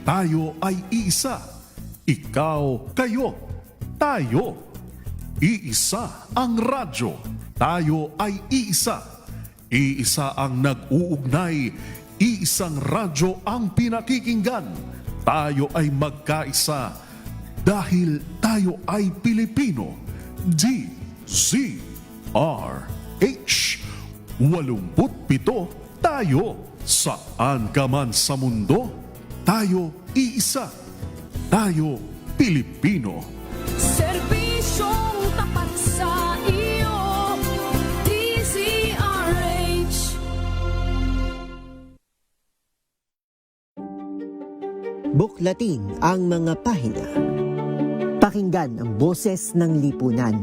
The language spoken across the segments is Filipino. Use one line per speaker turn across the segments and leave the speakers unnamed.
Tayo ay iisa. Ikaw, kayo, tayo. Iisa ang radyo. Tayo ay iisa. Iisa ang nag-uugnay. Iisang radyo ang pinakikinggan. Tayo ay magkaisa dahil tayo ay Pilipino. DZRH 87 tayo. Saan ka man sa mundo, tayo iisa. Tayo Pilipino.
Serbisyong tapat sa iyo, DZRH.
Buklatin ang mga pahina. Pakinggan ang boses ng lipunan.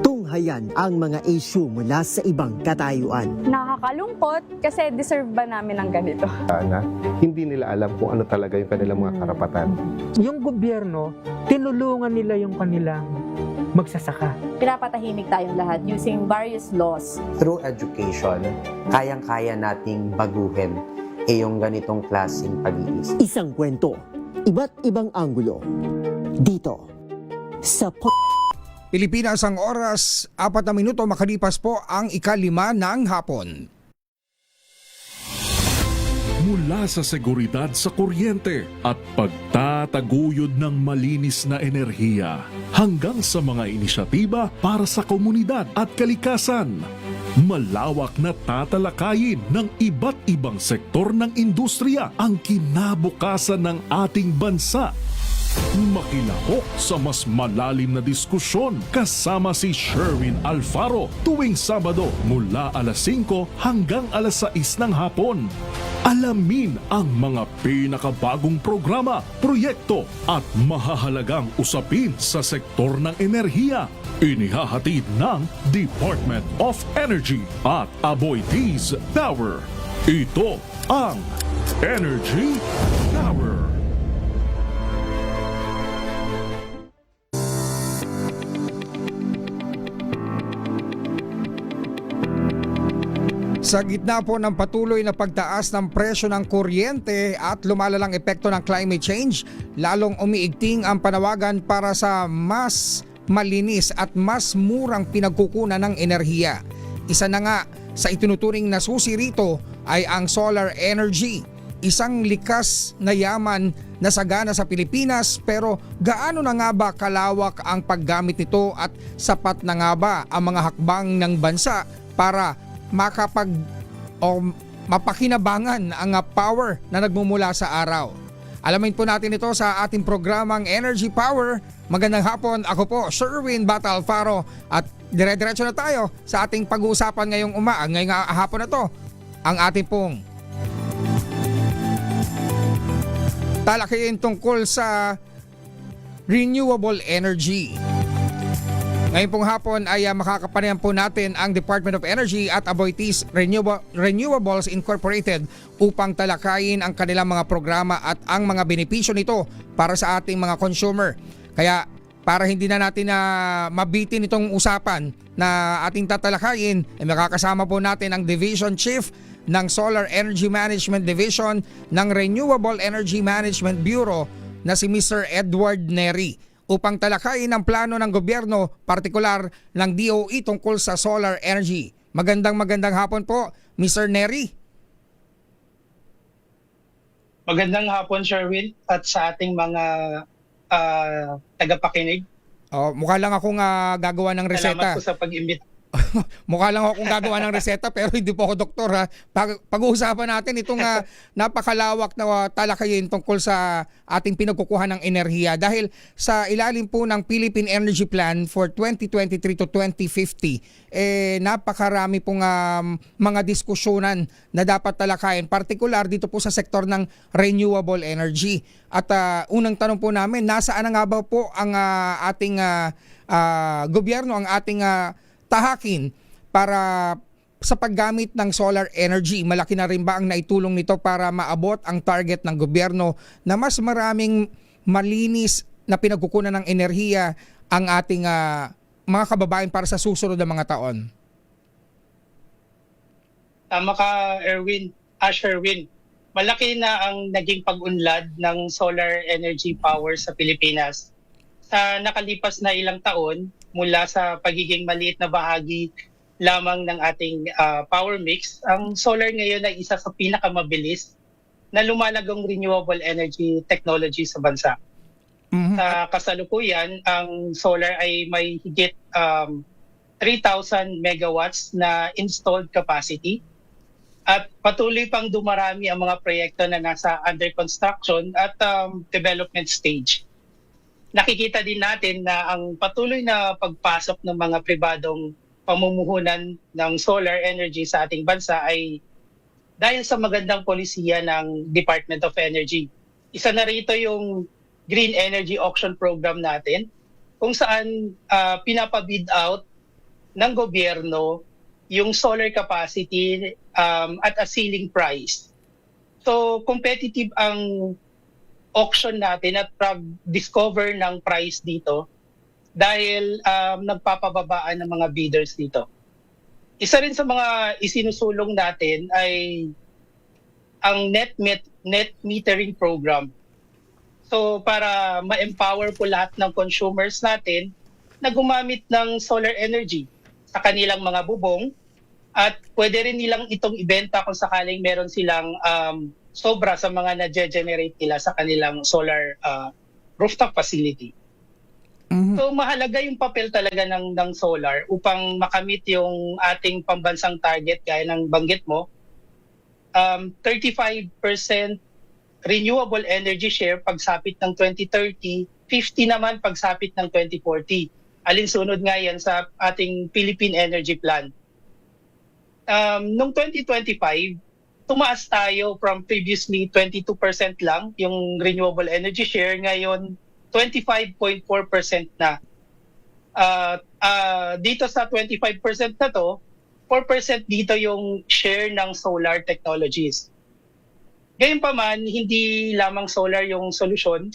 Tunghayan ang mga issue mula sa ibang katayuan.
Nakakalungkot kasi deserve ba namin ng ganito?
Na hindi nila alam kung ano talaga yung kanilang mga karapatan.
Yung gobyerno, tinulungan nila yung kanilang magsasaka.
Pinapatahimik tayong lahat using various laws.
Through education, kayang-kaya nating baguhin yung ganitong klaseng pag-iisip.
Isang kwento, iba't ibang anggulo. Dito, sa
Pilipinas ang oras, 4 na minuto makalipas po ang 5:05 ng hapon.
Mula sa seguridad sa kuryente at pagtataguyod ng malinis na enerhiya hanggang sa mga inisyatiba para sa komunidad at kalikasan. Malawak na tatalakayin ng iba't ibang sektor ng industriya ang kinabukasan ng ating bansa. Makilahok sa mas malalim na diskusyon kasama si Sherwin Alfaro tuwing Sabado mula alas 5 hanggang alas 6 ng hapon. Alamin ang mga pinakabagong programa, proyekto at mahahalagang usapin sa sektor ng enerhiya. Inihahatid ng Department of Energy at Aboitiz Power. Ito ang Energy Power.
Sa gitna po ng patuloy na pagtaas ng presyo ng kuryente at lumalalang epekto ng climate change, lalong umiigting ang panawagan para sa mas malinis at mas murang pinagkukunan ng enerhiya. Isa na nga sa itinuturing na susi rito ay ang solar energy, isang likas na yaman na sagana sa Pilipinas, pero gaano na nga ba kalawak ang paggamit nito at sapat na nga ba ang mga hakbang ng bansa para mapakinabangan ang power na nagmumula sa araw? Alamin po natin ito sa ating programang Energy Power. Magandang hapon, ako po Sherwin Bata Alfaro at dire-diretso na tayo sa ating pag-uusapan ngayong hapon na to. Ang ating pong talakayin tungkol sa renewable energy. Ngayon pong hapon ay makakapanayan po natin ang Department of Energy at Aboitiz Renewables Incorporated upang talakayin ang kanilang mga programa at ang mga benepisyo nito para sa ating mga consumer. Kaya para hindi na natin mabitin itong usapan na ating tatalakayin, makakasama po natin ang Division Chief ng Solar Energy Management Division ng Renewable Energy Management Bureau na si Mr. Edward Neri, upang talakayin ang plano ng gobyerno, partikular ng DOE tungkol sa solar energy. Magandang hapon po, Mr. Neri.
Magandang hapon, Sherwin, at sa ating mga tagapakinig.
Mukha lang akong gagawa ng reseta.
Salamat po sa pag-imbita.
Mukha lang akong gagawa ng reseta pero hindi po ako doktor, ha. Pag-uusapan natin itong napakalawak na talakayin tungkol sa ating pinagkukuha ng enerhiya dahil sa ilalim po ng Philippine Energy Plan for 2023 to 2050, napakarami pong mga diskusyonan na dapat talakayin, partikular dito po sa sektor ng renewable energy. At unang tanong po namin, nasaan na nga ba po ang ating gobyerno, ang ating tahakin para sa paggamit ng solar energy? Malaki na rin ba ang naitulong nito para maabot ang target ng gobyerno na mas maraming malinis na pinagkukunan ng enerhiya ang ating mga kababayan para sa susunod na mga taon?
Tama ka, Erwin. Sherwin, malaki na ang naging pag-unlad ng solar energy power sa Pilipinas. Sa nakalipas na ilang taon, mula sa pagiging maliit na bahagi lamang ng ating power mix, ang solar ngayon ay isa sa pinakamabilis na lumalagong renewable energy technology sa bansa. Sa kasalukuyan, ang solar ay may higit 3,000 megawatts na installed capacity at patuloy pang dumarami ang mga proyekto na nasa under construction at development stage. Nakikita din natin na ang patuloy na pagpasok ng mga pribadong pamumuhunan ng solar energy sa ating bansa ay dahil sa magandang polisiya ng Department of Energy. Isa na rito yung Green Energy Auction Program natin, kung saan pinapabid out ng gobyerno yung solar capacity at a ceiling price. So competitive ang auction natin at discover ng price dito dahil nagpapababaan ng mga bidders dito. Isa rin sa mga isinusulong natin ay ang net metering program. So para ma-empower po lahat ng consumers natin na gumamit ng solar energy sa kanilang mga bubong at pwede rin nilang itong ibenta kung sakaling meron silang sobra sa mga na-generate nila sa kanilang solar rooftop facility. So mahalaga yung papel talaga ng solar upang makamit yung ating pambansang target gaya ng banggit mo. 35% renewable energy share pagsapit ng 2030, 50 naman pagsapit ng 2040. Alinsunod nga yan sa ating Philippine Energy Plan. Noong 2025, tumaas tayo from previously 22% lang yung renewable energy share, ngayon 25.4% na. Dito sa 25% na to, 4% dito yung share ng solar technologies. Gayunpaman, hindi lamang solar yung solusyon.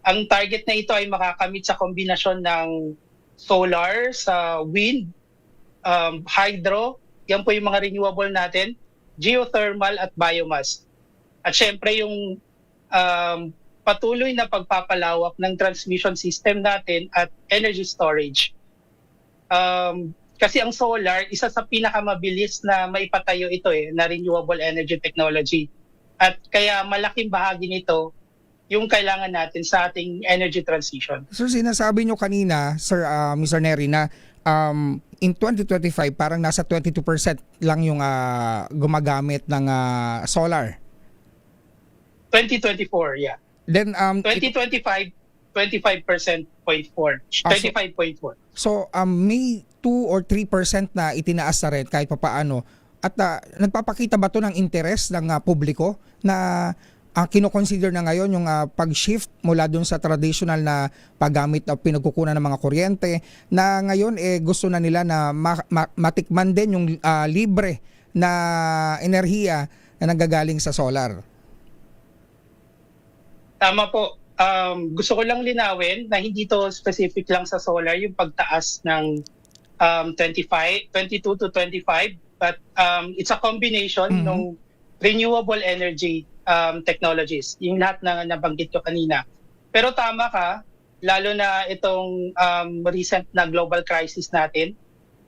Ang target na ito ay makakamit sa kombinasyon ng solar, sa wind, hydro, yan po yung mga renewable natin, geothermal at biomass. At syempre yung patuloy na pagpapalawak ng transmission system natin at energy storage. Kasi ang solar, isa sa pinakamabilis na maipatayo ito na renewable energy technology. At kaya malaking bahagi nito yung kailangan natin sa ating energy transition.
Sir, sinasabi nyo kanina, Sir Mr. Neri, na in 2025 parang nasa 22% lang yung gumagamit ng solar.
2024, yeah.
Then
2025, 25.4. 25.4.
So may 2 or 3% na itinaas na rin kahit papaano. At nagpapakita ba to ng interes ng publiko na kino-consider na ngayon yung pag-shift mula dun sa traditional na paggamit na pinagkukunan ng mga kuryente, na ngayon gusto na nila na matikman din yung libre na enerhiya na nanggagaling sa solar?
Tama po. Gusto ko lang linawin na hindi to specific lang sa solar yung pagtaas ng 22 to 25, but it's a combination ng renewable energy technologies, yung lahat na nabanggit ko kanina. Pero tama ka, lalo na itong recent na global crisis natin,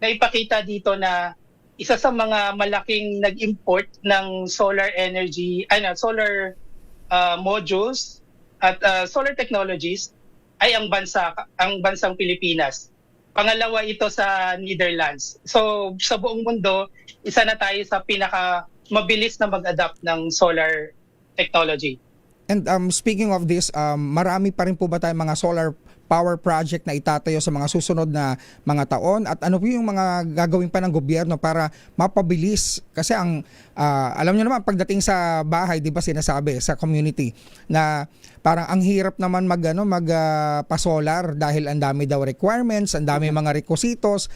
na ipakita dito na isa sa mga malaking nag-import ng solar energy, solar modules at solar technologies ay ang bansang Pilipinas. Pangalawa ito sa Netherlands. So sa buong mundo, isa na tayo sa pinaka mabilis na mag-adapt ng solar technology.
And speaking of this, marami pa rin po ba tayong mga solar power project na itatayo sa mga susunod na mga taon? At ano po yung mga gagawin pa ng gobyerno para mapabilis? Kasi alam nyo naman, pagdating sa bahay, di ba sinasabi sa community na parang ang hirap naman magpa-solar dahil ang dami daw requirements, ang dami mga requisitos,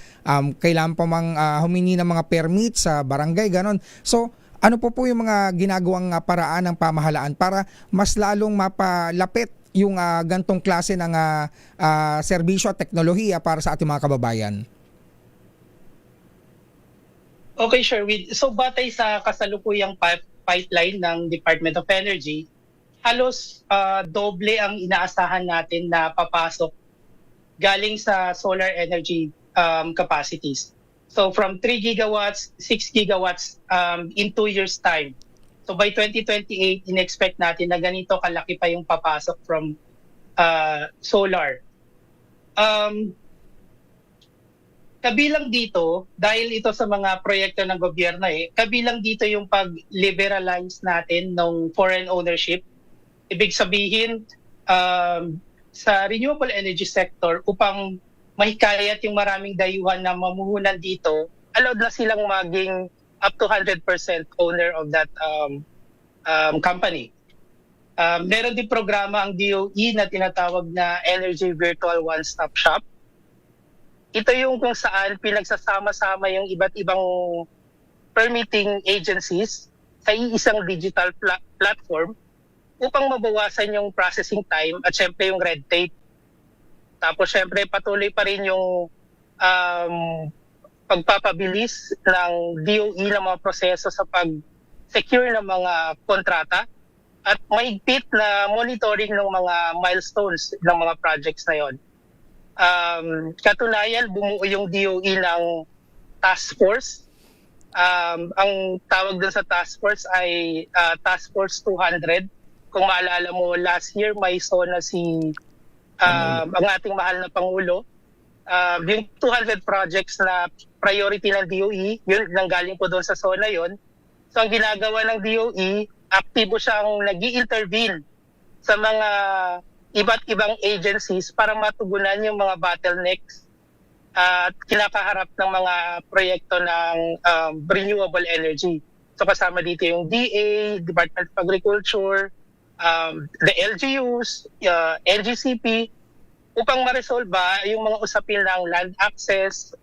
kailangan pa mang humingi ng mga permit sa barangay, ganon. So, ano po yung mga ginagawang paraan ng pamahalaan para mas lalong mapalapit yung gantong klase ng serbisyo at teknolohiya para sa ating mga kababayan?
Okay, Sherwin. So batay sa kasalukuyang pipeline ng Department of Energy, halos doble ang inaasahan natin na papasok galing sa solar energy capacities. So from 3 gigawatts, 6 gigawatts in 2 years' time. So by 2028, in-expect natin na ganito kalaki pa yung papasok from solar. Kabilang dito, dahil ito sa mga proyekto ng gobyerno kabilang dito yung pag-liberalize natin ng foreign ownership. Ibig sabihin, sa renewable energy sector, upang mahikayat yung maraming dayuhan na mamuhunan dito, allowed na silang maging up to 100% owner of that company. Meron din programa ang DOE na tinatawag na Energy Virtual One-Stop Shop. Ito yung kung saan pinagsasama-sama yung iba't ibang permitting agencies sa iisang digital platform upang mabawasan yung processing time at syempre yung red tape. Tapos syempre patuloy pa rin yung pagpapabilis ng DOE ng mga proseso sa pag-secure ng mga kontrata at mahigpit na monitoring ng mga milestones ng mga projects na yon. Katunayan, bumuo yung DOE ng task force. Ang tawag dun sa task force ay Task Force 200. Kung maalala mo, last year may SONA ang ating mahal na Pangulo. Yung 200 projects na priority ng DOE, yun nanggaling po doon sa SONA yon. So ang ginagawa ng DOE, aktibo siyang nag-i-intervene sa mga iba't ibang agencies para matugunan yung mga bottlenecks at kinakaharap ng mga proyekto ng renewable energy. So kasama dito yung DA, Department of Agriculture, the LGUs, NGCP, upang ma-resolve yung mga usapin ng land access,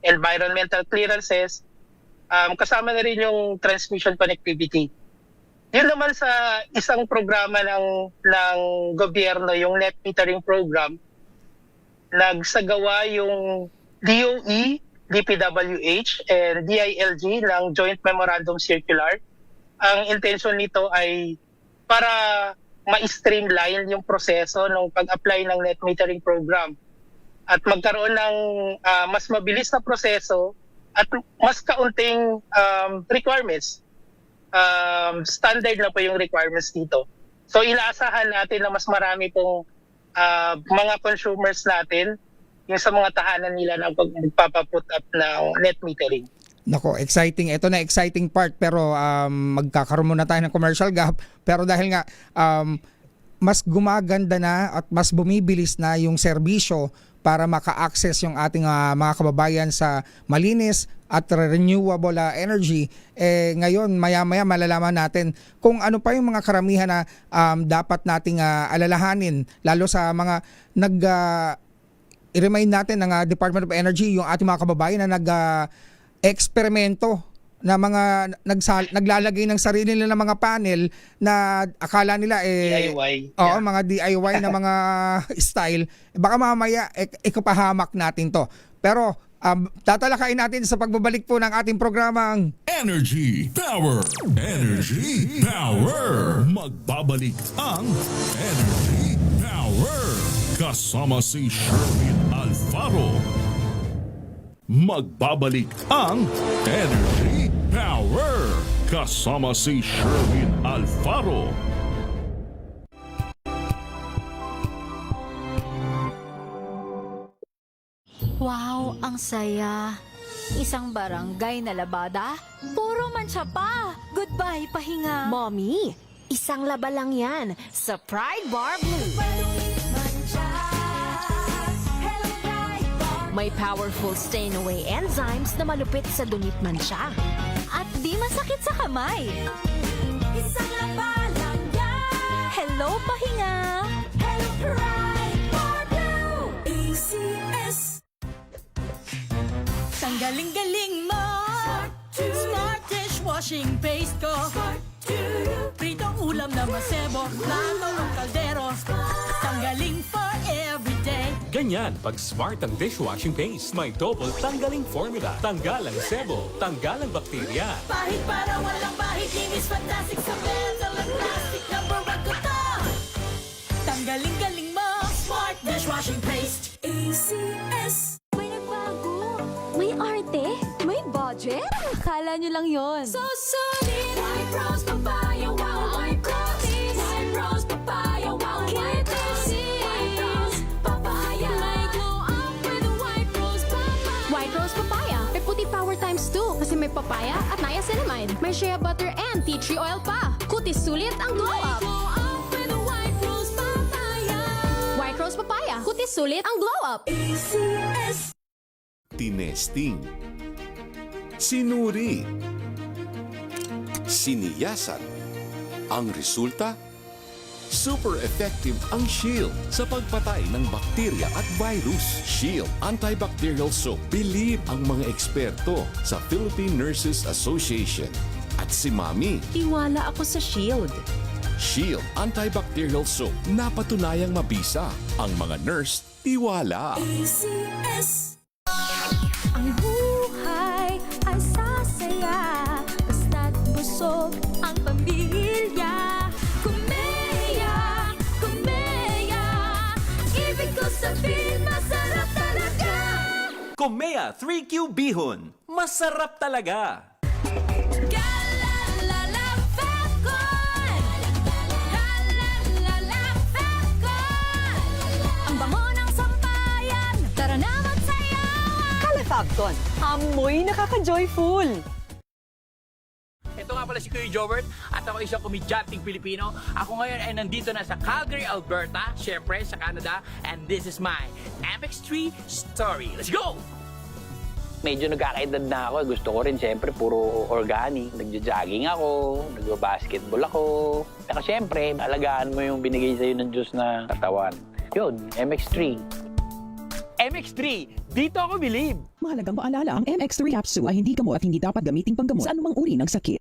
environmental clearances, kasama na rin yung transmission connectivity. Yun naman sa isang programa ng gobyerno, yung net metering program, nagsagawa yung DOE, DPWH, and DILG ng Joint Memorandum Circular. Ang intention nito ay para ma-streamline yung proseso ng pag-apply ng net metering program at magkaroon ng mas mabilis na proseso at mas kaunting requirements. Standard na po yung requirements dito. So inaasahan natin na mas marami pong mga consumers natin yung sa mga tahanan nila na magpapaput up ng net metering.
Nako, exciting. Ito na exciting part pero magkakaroon muna tayo ng commercial gap. Pero dahil nga mas gumaganda na at mas bumibilis na yung serbisyo para maka-access yung ating mga kababayan sa malinis at renewable energy, ngayon maya-maya malalaman natin kung ano pa yung mga karamihan na dapat nating alalahanin, lalo sa mga i-remind natin ng Department of Energy, yung ating mga kababayan na eksperimento na mga naglalagay ng sarili nila ng mga panel na akala nila
DIY.
Oo, mga DIY na mga style. Baka mamaya ikapahamak natin to. Pero tatalakayin natin sa pagbabalik po ng ating programang
Energy Power! Energy Power! Magbabalik ang Energy Power! Kasama si Sherwin Alfaro. Magbabalik ang Energy Power! Kasama si Sherwin Alfaro.
Wow, ang saya. Isang barangay na labada, puro mancha pa. Goodbye, pahinga.
Mommy, isang laba lang yan sa Pride Bar Blue. May powerful stain-away enzymes na malupit sa dunit mancha.
At di masakit sa kamay. Isang laba lang yan. Hello, pahinga. Hello, Pride Bar Blue. ACS. Galing-galing mo. Smart dishwashing paste ko. Pritong ulam na masebo. Plato ng kaldero. Tanggaling for everyday.
Ganyan pag smart ang dishwashing paste. May double tanggaling formula. Tanggal ang sebo. Tanggal ang bakterya.
Pahit para walang pahit.
galing-galing mo. Smart dishwashing paste. ACS.
May nagbago. May arte. May budget. Akala nyo lang yon. So solid. White Rose Papaya. Wow. White Rose. White Rose Papaya. Wow. White Rose. White Rose Papaya. May glow up with White Rose Papaya.
White Rose Papaya. May puti power times 2 kasi may papaya at niacinamide. May shea butter and tea tree oil pa. Kutis sulit ang glow up.
Glow up with White Rose Papaya.
White Rose Papaya. Kutis sulit ang glow up.
ACS.
Tinesting, sinuri, siniyasan. Ang resulta? Super effective ang Shield sa pagpatay ng bakterya at virus. Shield Antibacterial Soap. Believe ang mga eksperto sa Philippine Nurses Association. At si Mami.
Tiwala ako sa Shield.
Shield Antibacterial Soap. Napatunayang mabisa. Ang mga nurse, tiwala.
ACS.
Ang buhay ay sasaya basta't busog ang pamilya. Kumeya, kumeya, ibig ko sabihin masarap talaga.
Komea 3Q Bihon. Masarap talaga.
Ang bango ng sampayan. Tara na magsayawan.
Calefacton, amoy nakaka-joyful.
Ito nga pala si Kuya Jobert at ako isang komedyanteng Pilipino. Ako ngayon ay nandito na sa Calgary, Alberta, syempre sa Canada, and this is my MX3 story. Let's go! Medyo nagkakaedad na ako. Gusto ko rin syempre puro organic. Nagja-jogging ako, nagba-basketball ako. Saka syempre, alagaan mo yung binigay sa'yo ng Diyos na katawan. Yun, MX3. MX3, dito ako believe.
Mahalagang paalala, ang MX3 capsule ay hindi gamot at hindi dapat gamiting panggamot sa anumang uri ng sakit.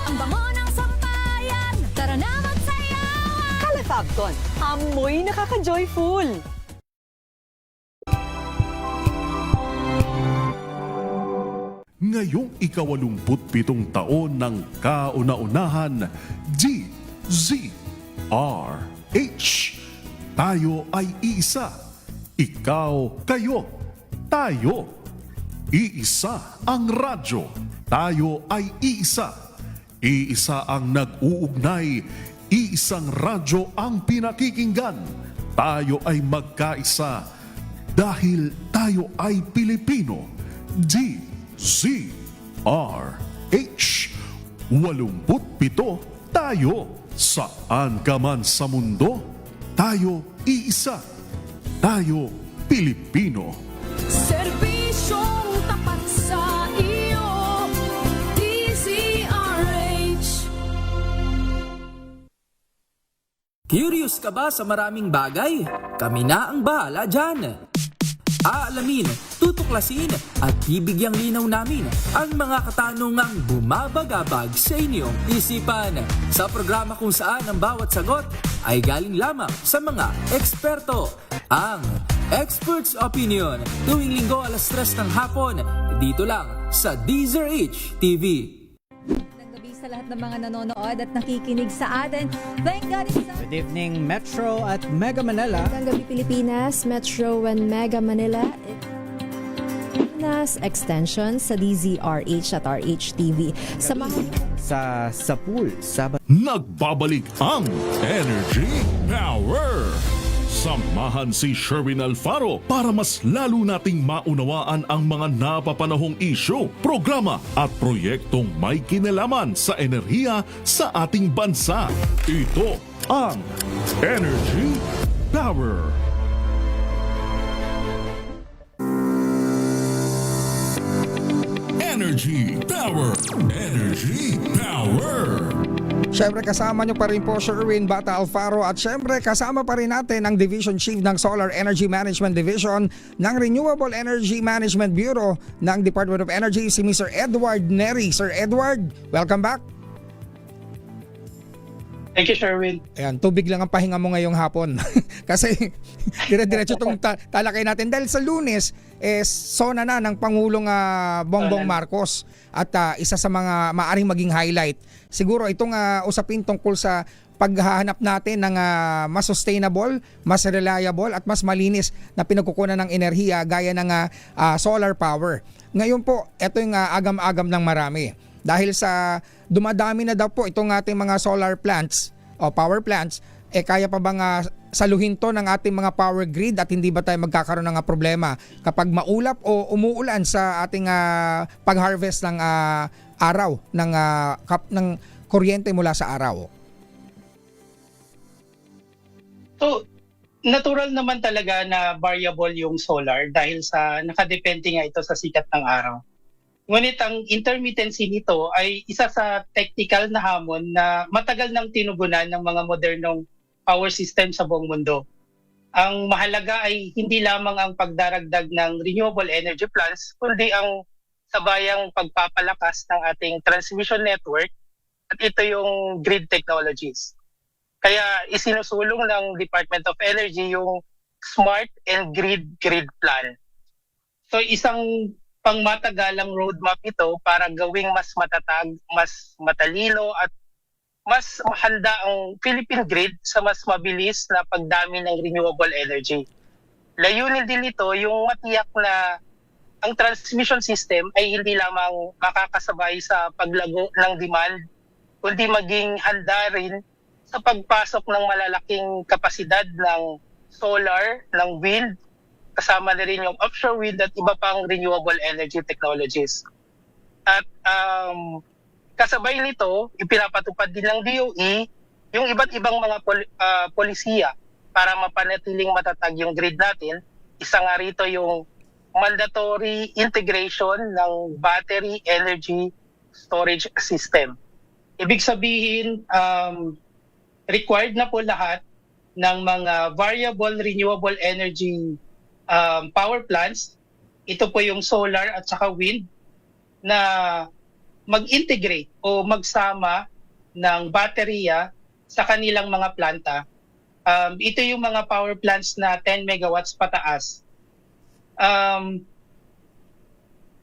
Ang bango ng sampayan. Tara na magsayawan.
Calefacton, amoy nakaka-joyful.
Ngayong ika-87 taon ng kauna-unahan, DZRH. Tayo ay iisa. Ikaw, kayo, tayo. Iisa ang radyo. Tayo ay iisa. Iisa ang nag-uugnay. Iisang radyo ang pinakikinggan. Tayo ay magkaisa dahil tayo ay Pilipino. DZRH 87 tayo. Saan ka man sa mundo, tayo iisa. Tayo Pilipino.
Serbisyong tapat sa iyo. DZRH.
Curious ka ba sa maraming bagay? Kami na ang bahala dyan. Aalamin, tutuklasin at bibigyang linaw namin ang mga katanungang bumabagabag sa inyong isipan. Sa programa kung saan ang bawat sagot ay galing lamang sa mga eksperto. Ang Expert's Opinion, tuwing linggo 3:00 ng hapon, dito lang sa DZRH TV.
Sa lahat ng mga nanonood at nakikinig sa atin. Thank God it's
Good evening, Metro at Mega Manila.
Magandang gabi, Pilipinas, Metro and Mega Manila. Nas extension sa DZRH at RHTV.
Sa Sapul, Sabat.
Nagbabalik ang Energy Power. Samahan si Sherwin Alfaro para mas lalo nating maunawaan ang mga napapanahong isyu, programa at proyektong may kinalaman sa enerhiya sa ating bansa. Ito ang Energy Power. Energy Power. Energy Power.
Siyempre kasama nyo pa rin po Sherwin Bata Alfaro at siyempre kasama pa rin natin ang Division Chief ng Solar Energy Management Division ng Renewable Energy Management Bureau ng Department of Energy, si Mr. Edward Neri. Sir Edward, welcome back.
Thank you, Sherwin.
Ayan, tubig lang ang pahinga mo ngayong hapon. Kasi dire-diretso itong talakay natin. Dahil sa Lunes, sona na ng Pangulong Bongbong Marcos. At isa sa mga maaring maging highlight. Siguro itong usapin tungkol sa paghahanap natin ng mas sustainable, mas reliable at mas malinis na pinagkukunan ng enerhiya gaya ng solar power. Ngayon po, ito yung agam-agam ng marami. Dahil sa dumadami na daw po itong ating mga solar plants o power plants, kaya pa bang saluhin to ng ating mga power grid at hindi ba tayo magkakaroon ng problema kapag maulap o umuulan sa ating pag-harvest ng araw ng kuryente mula sa araw?
So, natural naman talaga na variable yung solar dahil sa nakadepende nga ito sa sikat ng araw. Ngunit ang intermittency nito ay isa sa technical na hamon na matagal nang tinugunan ng mga modernong power system sa buong mundo. Ang mahalaga ay hindi lamang ang pagdaragdag ng renewable energy plants, kundi ang sabayang pagpapalakas ng ating transmission network at ito yung grid technologies. Kaya isinusulong ng Department of Energy yung Smart and Grid Plan. So isang pangmatagalang roadmap ito para gawing mas matatag, mas matalino at mas mahanda ang Philippine grid sa mas mabilis na pagdami ng renewable energy. Layunin din nito yung matiyak na ang transmission system ay hindi lamang makakasabay sa paglago ng demand, kundi maging handa rin sa pagpasok ng malalaking kapasidad ng solar, ng wind, kasama na rin yung offshore wind at iba pang renewable energy technologies. At kasabay nito, ipinapatupad din ng DOE yung iba't ibang mga polisiya para mapanatiling matatag yung grid natin. Isa nga rito yung mandatory integration ng battery energy storage system. Ibig sabihin, required na po lahat ng mga variable renewable energy power plants, ito po yung solar at saka wind, na mag-integrate o magsama ng baterya sa kanilang mga planta. Ito yung mga power plants na 10 megawatts pataas.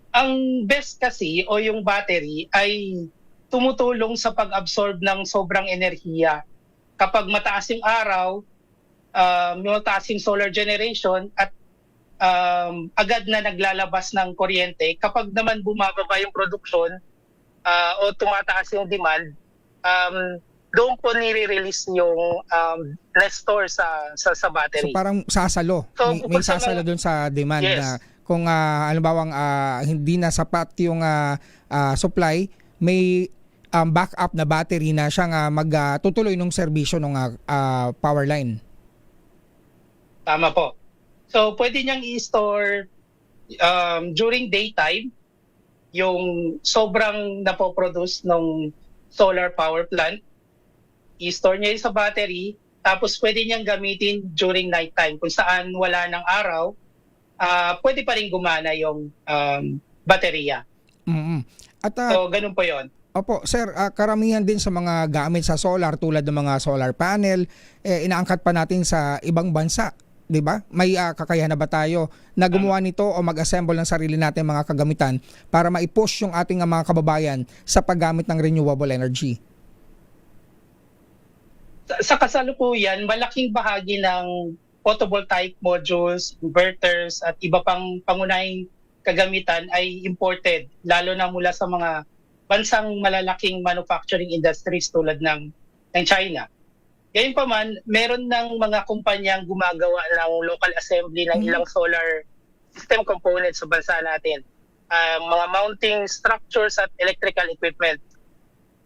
Ang best kasi o yung battery ay tumutulong sa pag-absorb ng sobrang enerhiya. Kapag mataas yung araw, mataas yung solar generation at agad na naglalabas ng kuryente. Kapag naman bumababa yung production o tumataas yung demand, doon po nire-release yung na-store sa battery.
So parang sasalo.
So,
may sasalo doon sa demand.
Yes.
Na kung halimbawa hindi na sapat yung supply, may backup na battery na siyang magtutuloy ng serbisyo ng power line.
Tama po. So pwede niyang i-store during daytime yung sobrang napoproduce ng solar power plant. I-store niya sa battery, tapos pwede niyang gamitin during nighttime kung saan wala ng araw, pwede pa rin gumana yung baterya.
Mm-hmm. At,
so ganun po yon.
Opo, sir, karamihan din sa mga gamit sa solar tulad ng mga solar panel, inaangkat pa natin sa ibang bansa. 'Di ba? May kakayahan na ba tayo na gumawa nito o mag-assemble ng sarili natin mga kagamitan para ma-push yung ating mga kababayan sa paggamit ng renewable energy?
Sa kasalukuyan, malaking bahagi ng photovoltaic modules, inverters at iba pang pangunahing kagamitan ay imported, lalo na mula sa mga bansang malalaking manufacturing industries tulad ng China. Gayunpaman, meron ng mga kumpanyang gumagawa ng local assembly ng ilang solar system components sa bansa natin. Mga mounting structures at electrical equipment.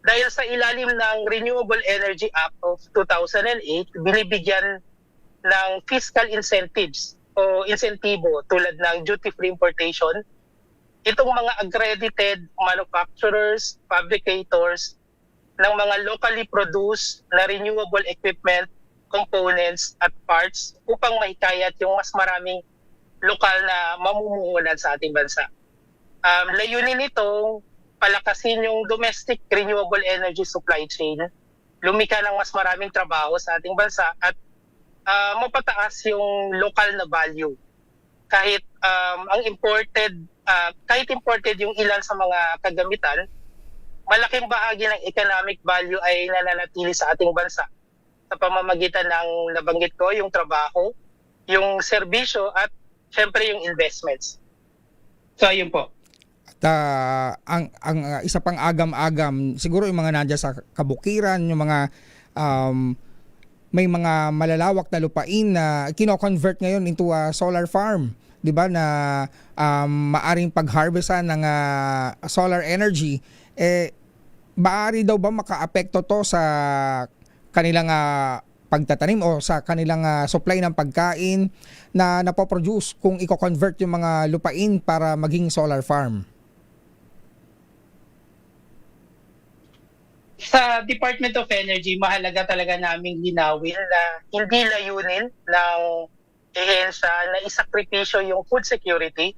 Dahil sa ilalim ng Renewable Energy Act of 2008, binibigyan ng fiscal incentives o insentibo tulad ng duty-free importation. Itong mga accredited manufacturers, fabricators, ng mga locally produced na renewable equipment, components at parts upang mahikayat yung mas maraming lokal na mamumuhunan sa ating bansa. Layunin nito, palakasin yung domestic renewable energy supply chain lumika ng mas maraming trabaho sa ating bansa at mapataas yung local na value. Kahit kahit imported yung ilan sa mga kagamitan, malaking bahagi ng economic value ay nananatili sa ating bansa sa pamamagitan ng nabanggit ko, yung trabaho, yung serbisyo at syempre yung investments. So ayun po.
At ang isa pang agam-agam, siguro yung mga nandiyan sa kabukiran, yung mga may mga malalawak na lupain na kino-convert ngayon into a solar farm, 'di ba, na maaring pag-harvestan ng solar energy. Maaari daw ba makaapekto to sa kanilang pagtatanim o sa kanilang supply ng pagkain na napoproduce kung i-convert yung mga lupain para maging solar farm?
Sa Department of Energy, mahalaga talaga naming linawin na hindi layunin ng ehensya na isakripisyo yung food security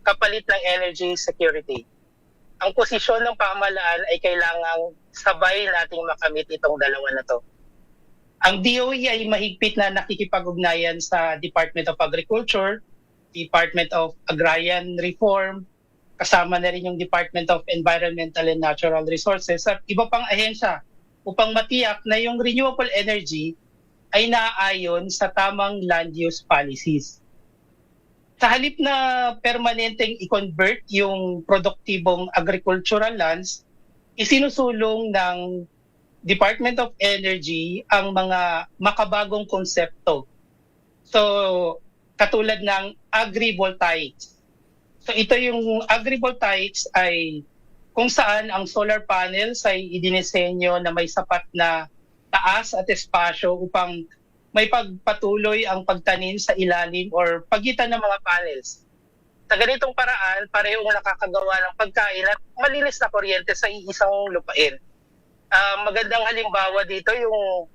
kapalit ng energy security. Ang posisyon ng pamahalaan ay kailangang sabay nating makamit itong dalawa na to. Ang DOE ay mahigpit na nakikipag-ugnayan sa Department of Agriculture, Department of Agrarian Reform, kasama na rin yung Department of Environmental and Natural Resources at iba pang ahensya upang matiyak na yung renewable energy ay naaayon sa tamang land use policies. Sa halip na permanenteng i-convert yung produktibong agricultural lands, isinusulong ng Department of Energy ang mga makabagong konsepto. So, katulad ng agrivoltaics. So ito yung agrivoltaics ay kung saan ang solar panels ay idinisenyo na may sapat na taas at espasyo upang may pagpatuloy ang pagtanim sa ilalim or pagitan ng mga panels. Sa ganitong paraan, parehong nakakagawa ng pagkain at malinis na kuryente sa iisang lupain. Magandang halimbawa dito yung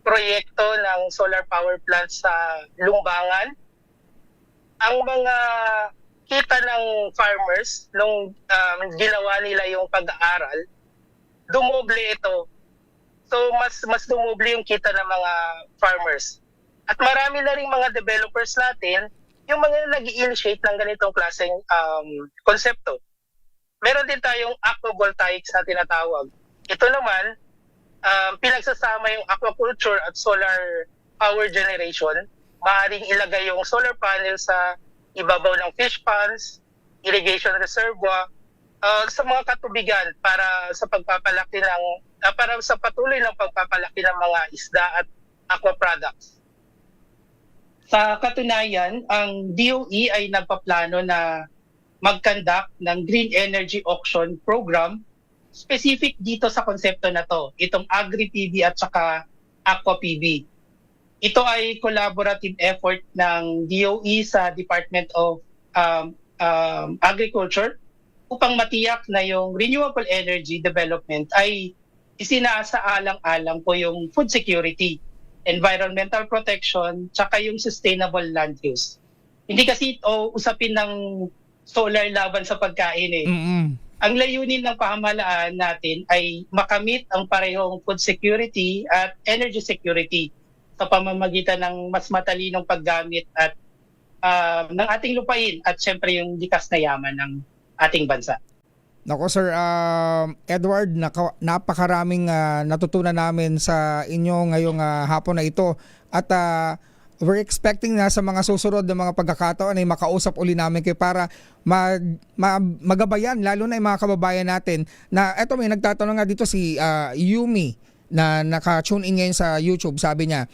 proyekto ng solar power plant sa Lumbangan. Ang mga kita ng farmers nung ginawa nila yung pag-aaral, dumoble ito. So mas dumoble yung kita ng mga farmers. At marami na rin mga developers natin yung mga nag-i-initiate ng ganitong klaseng konsepto. Meron din tayong aquavoltaics na tinatawag. Ito naman, pinagsasama yung aquaculture at solar power generation. Maaaring ilagay yung solar panel sa ibabaw ng fish ponds, irrigation reservoir, sa mga katubigan para sa pagpapalaki ng para sa patuloy ng pagpapalaki ng mga isda at aqua products. Sa katunayan, ang DOE ay nagpaplano na mag-conduct ng Green Energy Auction Program specific dito sa konsepto na to, itong Agri-PV at saka Aqua-PV. Ito ay collaborative effort ng DOE sa Department of Agriculture upang matiyak na yung renewable energy development ay isinasaalang-alang po yung food security, environmental protection, tsaka yung sustainable land use. Hindi kasi ito usapin ng solar laban sa pagkain eh. Ang layunin ng pamahalaan natin ay makamit ang parehong food security at energy security sa pamamagitan ng mas matalinong paggamit at ng ating lupain at syempre yung likas na yaman ng ating bansa.
Nako Sir Edward, napakaraming natutunan namin sa inyo ngayong hapon na ito at we're expecting na sa mga susunod na mga pagkakataon ay makausap uli namin kayo para magabayan lalo na yung mga kababayan natin na eto may nagtatanong nga dito si Yumi na naka-tune in ngayon sa YouTube. Sabi niya,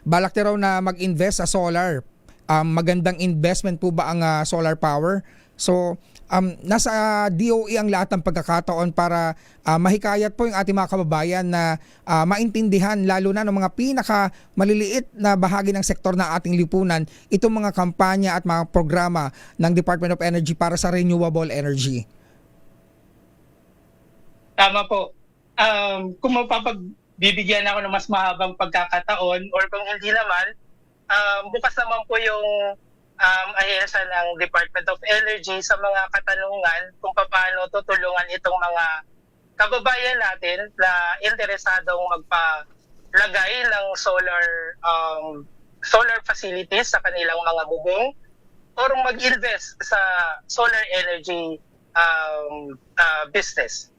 balak niya raw na mag-invest sa solar. Magandang investment po ba ang solar power? So, nasa DOE ang lahat ng pagkakataon para mahikayat po yung ating mga kababayan na maintindihan lalo na ng mga pinaka maliliit na bahagi ng sektor ng ating lipunan itong mga kampanya at mga programa ng Department of Energy para sa renewable energy.
Tama po. Kung mapapagbibigyan ako ng mas mahabang pagkakataon or kung hindi naman, bukas naman po yung ahensya ng Department of Energy sa mga katanungan kung paano tutulungan itong mga kababayan natin na interesadong magpalagay ng solar facilities sa kanilang mga bubong or mag-invest sa solar energy business.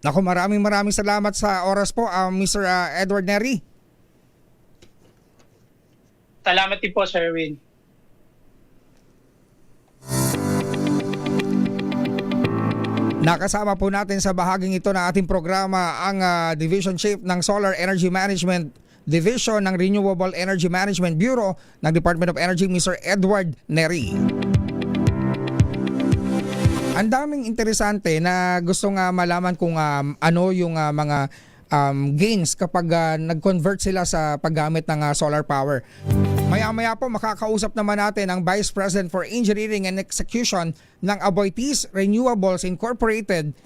Naku, maraming salamat sa oras po, Mr. Edward Neri.
Salamat din po, Sir Win.
Nakasama po natin sa bahaging ito ng ating programa ang Division Chief ng Solar Energy Management Division ng Renewable Energy Management Bureau ng Department of Energy, Mr. Edward Neri. Ang daming interesante na gusto nga malaman kung ano yung mga gains kapag nag-convert sila sa paggamit ng solar power. Maya-maya po makakausap naman natin ang Vice President for Engineering and Execution ng Aboitiz Renewables Incorporated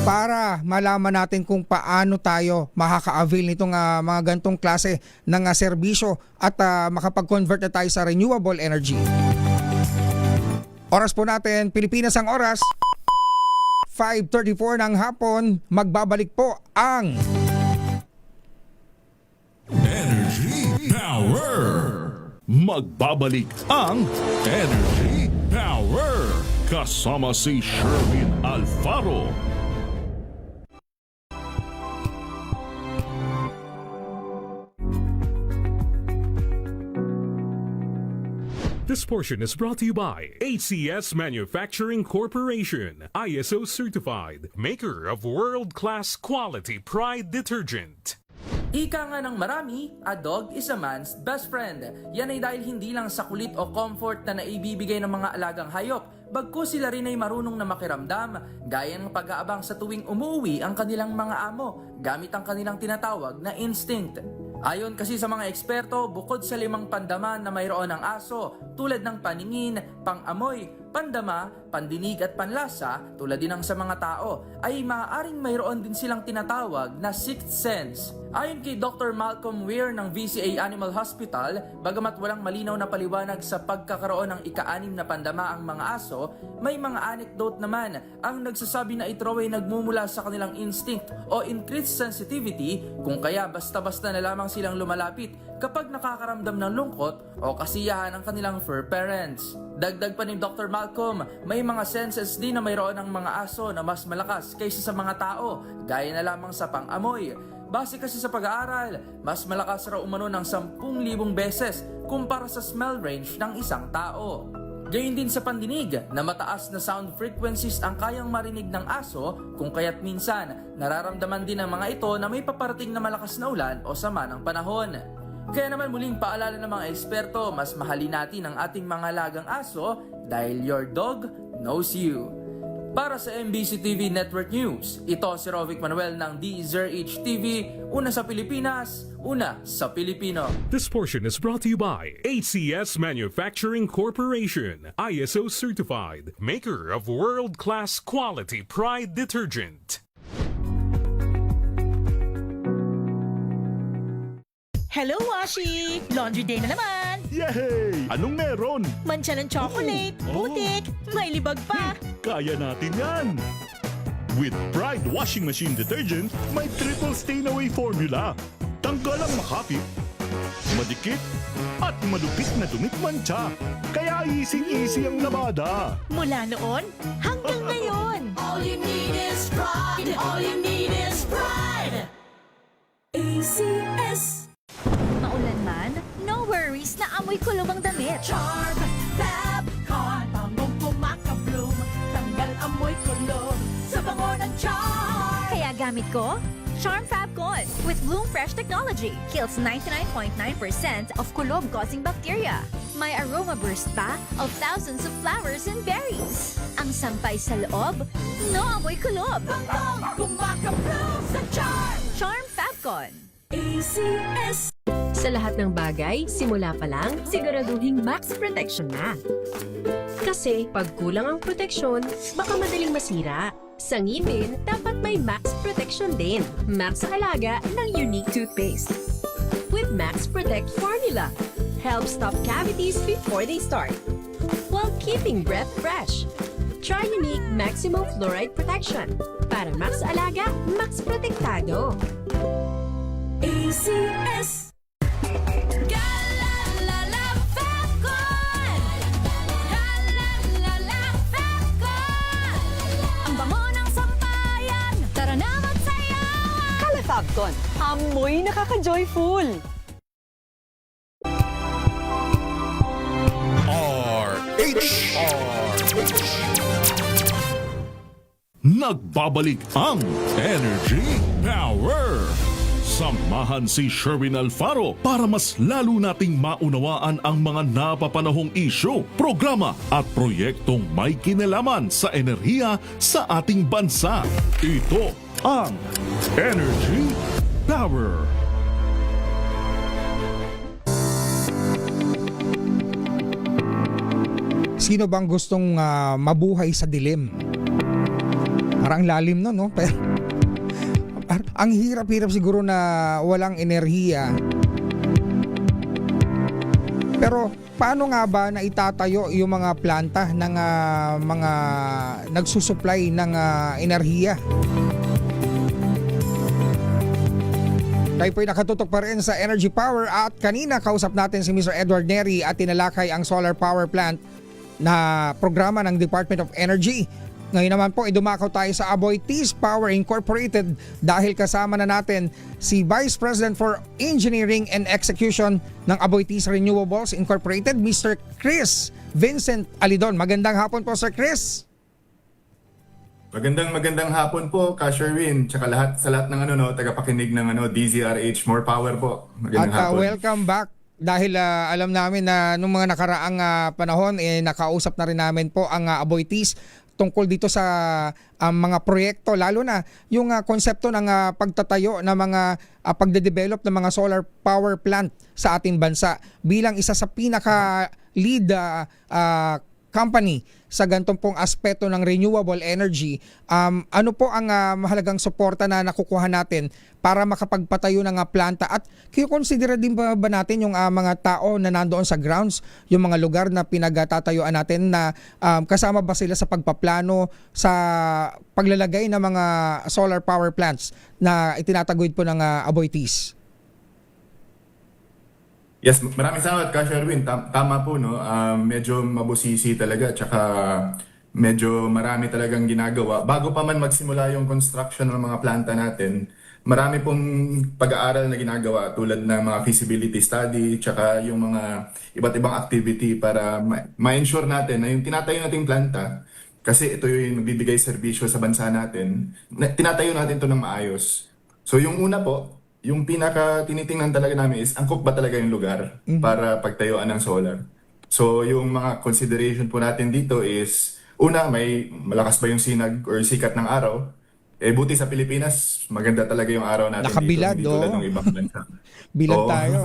para malaman natin kung paano tayo makaka-avail nitong mga gantong klase ng serbisyo at makapag-convert na tayo sa renewable energy. Oras po natin, Pilipinas ang oras, 5:34 ng hapon. Magbabalik po ang
Energy Power! Magbabalik ang Energy Power! Kasama si Sherwin Alfaro.
This portion is brought to you by HCS Manufacturing Corporation, ISO certified, maker of world-class quality Pride detergent.
Ika nga ng marami, a dog is a man's best friend. Yan ay dahil hindi lang sa kulit o comfort na naibibigay ng mga alagang hayop, bagkus sila rin ay marunong na makiramdam, gaya ng pag-aabang sa tuwing umuwi ang kanilang mga amo, gamit ang kanilang tinatawag na instinct. Ayon kasi sa mga eksperto, bukod sa 5 pandama na mayroon ng aso, tulad ng paningin, pang-amoy, pandama, pandinig at panlasa, tulad din ng sa mga tao, ay maaaring mayroon din silang tinatawag na sixth sense. Ayon kay Dr. Malcolm Weir ng VCA Animal Hospital, bagamat walang malinaw na paliwanag sa pagkakaroon ng ika-6 na pandama ang mga aso, may mga anecdote naman ang nagsasabi na ito ay nagmumula sa kanilang instinct o increased sensitivity, kung kaya basta-basta na lamang silang lumalapit kapag nakakaramdam ng lungkot o kasiyahan ng kanilang fur parents. Dagdag pa ni Dr. Malcolm, may mga senses din na mayroon ng mga aso na mas malakas kaysa sa mga tao, gaya na lamang sa pang-amoy. Base kasi sa pag-aaral, mas malakas raw umano ng 10,000 beses kumpara sa smell range ng isang tao. Gayun din sa pandinig na mataas na sound frequencies ang kayang marinig ng aso, kung kaya't minsan nararamdaman din ng mga ito na may paparating na malakas na ulan o sama ng panahon. Kaya naman muling paalala ng mga eksperto, mas mahalin natin ang ating mga alagang aso dahil your dog knows you. Para sa MBC TV Network News, ito si Rovic Manuel ng DZRH TV, una sa Pilipinas, una sa Pilipino.
This portion is brought to you by HCS Manufacturing Corporation, ISO certified, maker of world-class quality Pride detergent.
Hello, Washi! Laundry day na naman!
Yay! Anong meron?
Mancha ng chocolate, putik, may libag pa!
Kaya natin yan! With Pride Washing Machine Detergent, may triple stain-away formula. Tanggal ang makapit, madikit, at malupit na dumit mancha. Kaya easy-easy ang labada.
Mula noon hanggang ngayon!
All you need is pride. All you need is pride. ACS.
Maulan man, no worries na amoy kulong ang damit.
Charm Fab Con. Bangong kumakabloom. Tanggal amoy kulong sa bango ng charm.
Kaya gamit ko, Charm Fab Con with Bloom Fresh technology. Kills 99.9% of kulob-causing bacteria. May aroma burst pa of thousands of flowers and berries. Ang sampay sa loob, no amoy kulob.
Bangong kumakabloom sa charm.
Charm Fab Con.
ACS.
Sa lahat ng bagay, simula pa lang, siguraduhin max protection na. Kasi pag kulang ang proteksyon, baka madaling masira. Sa ngipin, dapat may max protection din. Max sa alaga ng unique toothpaste. With Max Protect Formula, help stop cavities before they start, while keeping breath fresh. Tri-Unique Maximum Fluoride Protection. Para max alaga, max protektado.
ACS. Galalala Falcon. Galalala Falcon. Ang bango ng sampayan. Tara na magsayawan.
Kalafabcon, amoy nakaka-joyful.
Nagbabalik ang Energy Power! Samahan si Sherwin Alfaro para mas lalo nating maunawaan ang mga napapanahong isyu, programa at proyektong may kinalaman sa enerhiya sa ating bansa. Ito ang Energy Power!
Sino bang gustong mabuhay sa dilim? Parang lalim no? Pero ang hirap-hirap siguro na walang enerhiya. Pero paano nga ba na itatayo yung mga planta ng mga nagsusupply ng enerhiya? Tayo po'y nakatutok pa rin sa Energy Power at kanina kausap natin si Mr. Edward Neri at tinalakay ang solar power plant na programa ng Department of Energy. Ngayon naman po, idumakaw tayo sa Aboitiz Power Incorporated dahil kasama na natin si Vice President for Engineering and Execution ng Aboitiz Renewables Incorporated, Mr. Chris Vincent Alidon. Magandang hapon po, Sir Chris.
Magandang hapon po, Ka Sherwin, tsaka sa lahat ng tagapakinig ng DZRH. More power po. Magandang
At
hapon.
welcome back. Dahil alam namin na nung mga nakaraang panahon, nakausap na rin namin po ang Aboitiz tungkol dito sa mga proyekto, lalo na yung konsepto ng pagtatayo ng mga pagde-develop ng mga solar power plant sa ating bansa bilang isa sa pinaka-lead company sa ganitong pong aspeto ng renewable energy. Ano po ang mahalagang suporta na nakukuha natin para makapagpatayo ng planta at kikonsidera din ba natin yung mga tao na nandoon sa grounds, yung mga lugar na pinagtatayuan natin na kasama ba sila sa pagpaplano sa paglalagay ng mga solar power plants na itinataguyod po ng Aboitiz?
Yes, maraming salamat, Ka Sherwin. Tama po, no? Medyo mabusisi talaga, tsaka medyo marami talagang ginagawa. Bago pa man magsimula yung construction ng mga planta natin, marami pong pag-aaral na ginagawa tulad ng mga feasibility study, tsaka yung mga iba't ibang activity para ma-ensure natin na yung tinatayo nating planta, kasi ito yung nagbibigay serbisyo sa bansa natin, tinatayo natin ito ng maayos. So yung una po, yung pinaka tinitingnan talaga namin is angkop ba talaga yung lugar para pagtayuan ng solar. So yung mga consideration po natin dito is una, may malakas ba yung sinag or sikat ng araw? Buti sa Pilipinas, maganda talaga yung araw natin
nakabilad,
dito. Hindi tulad ng ibang bansa.
Bilad tayo.